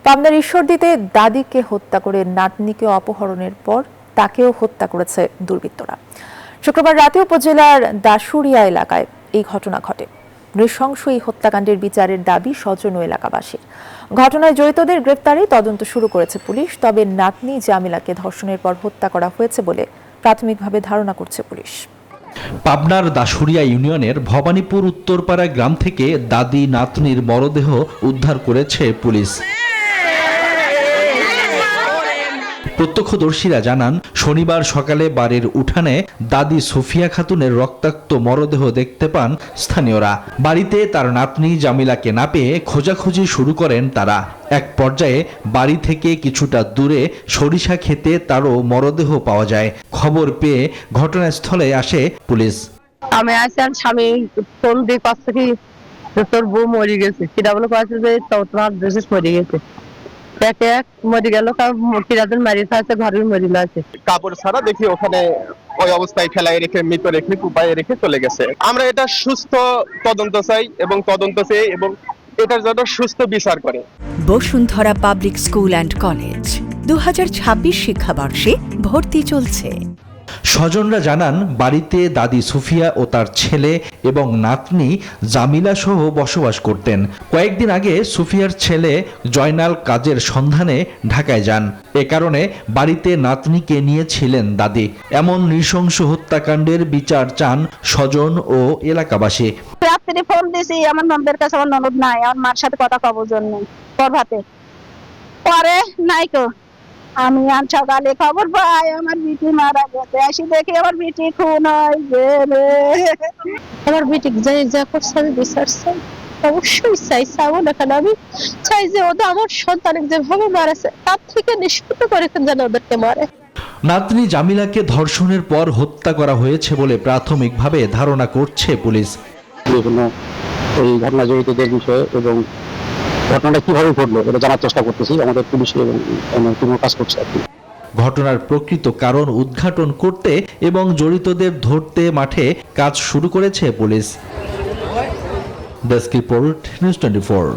পাবনার ঈশ্বরদীতে দাদিকে হত্যা করে নাতনিকে অপহরণের পর তাকেও হত্যা করেছে দুর্বৃত্তরা। শুক্রবার রাতে উপজেলার দাসুরিয়া এলাকায় এই ঘটনা ঘটে। নৃশংস এই হত্যাকাণ্ডের বিচারের দাবি স্বজন ও এলাকাবাসীর। ঘটনায় জড়িতদের গ্রেফতারে তদন্ত শুরু করেছে পুলিশ। তবে নাতনি জামিলাকে ধর্ষণের পর হত্যা করা হয়েছে বলে প্রাথমিকভাবে ধারণা করছে পুলিশ। পাবনার দাসুরিয়া ইউনিয়নের ভবানীপুর উত্তরপাড়া গ্রাম থেকে দাদি নাতনির মরদেহ উদ্ধার করেছে পুলিশ। প্রত্যক্ষদর্শীরা জানান, শনিবার সকালে বাড়ির উঠানে দাদি সুফিয়া খাতুনের রক্তাক্ত মরদেহ দেখতে পান স্থানীয়রা। বাড়িতে তার নাতনি জামিলাকে না পেয়ে খোঁজাখুঁজি শুরু করেন তারা। এক পর্যায়ে বাড়ি থেকে কিছুটা দূরে সরিষা খেতে তারও মরদেহ পাওয়া যায়। খবর পেয়ে ঘটনাস্থলে আসে পুলিশ। আমি আসলাম, স্বামী ফোন দিয়ে কাছে কি তোর বউ মরে গেছে, সেটা বলে কাছে যে তোমার বিশেষ মরে গেছে। এক মরে গেল, কিরাদের মারিয়ে আছে, ঘরের মরিল আছে। কাপড় ছাড়া দেখি ওখানে ওই অবস্থায় ফেলায় রেখে, মৃত রেখে, কুপায় রেখে চলে গেছে। আমরা এটা সুস্থ তদন্ত চাই এবং এটার জন্য সুস্থ বিচার করে। Bashundhara public school and college 2026 শিক্ষাবর্ষে ভর্তি চলছে। স্বজনরা জানান, বাড়িতে দাদি সুফিয়া ও তার ছেলে এবং নাতনি জামিলা সহ বসবাস করতেন। কয়েকদিন আগে সুফিয়ার ছেলে জয়নাল কাজের সন্ধানে ঢাকায় যান। এ কারণে বাড়িতে নাতনিকে নিয়েছিলেন দাদি। এমন নৃশংস হত্যাকাণ্ডের বিচার চান স্বজন ও এলাকাবাসী। রাত্রে ফোন দিছি আমার ননদের কাছে, আমার ননদ নাই, আমার মার সাথে কথা কবার জন্য প্রভাতে পরে নাই তো। আমি আজ সকালে খবর পাই আমার বিটি মারা গেছে। আসি দেখি আমার বিটি খুন হয়েছে। আমার বিটি যা করছে আমি বিচার চাই, অবশ্যই চাই। চাবো না কেন, আমি চাই যে ওদের আমার সন্তানকে যেভাবে মারাছে তার থেকে নিষ্পত্তি করেছেন যেন ওদেরকে মারে। নাতনি জামিলাকে ধর্ষণের পর হত্যা করা হয়েছে বলে প্রাথমিকভাবে ধারণা করছে পুলিশ। এই ঘটনা জড়িতদের বিষয়ে এবং ঘটনাটা কিভাবে ঘটলো এটা জানার চেষ্টা করতেছি। আমাদের পুলিশ এবং কাজ করছে আর কি। ঘটনার প্রকৃত কারণ উদ্ঘাটন করতে এবং জড়িতদের ধরতে মাঠে কাজ শুরু করেছে পুলিশ। Desk report, news 24।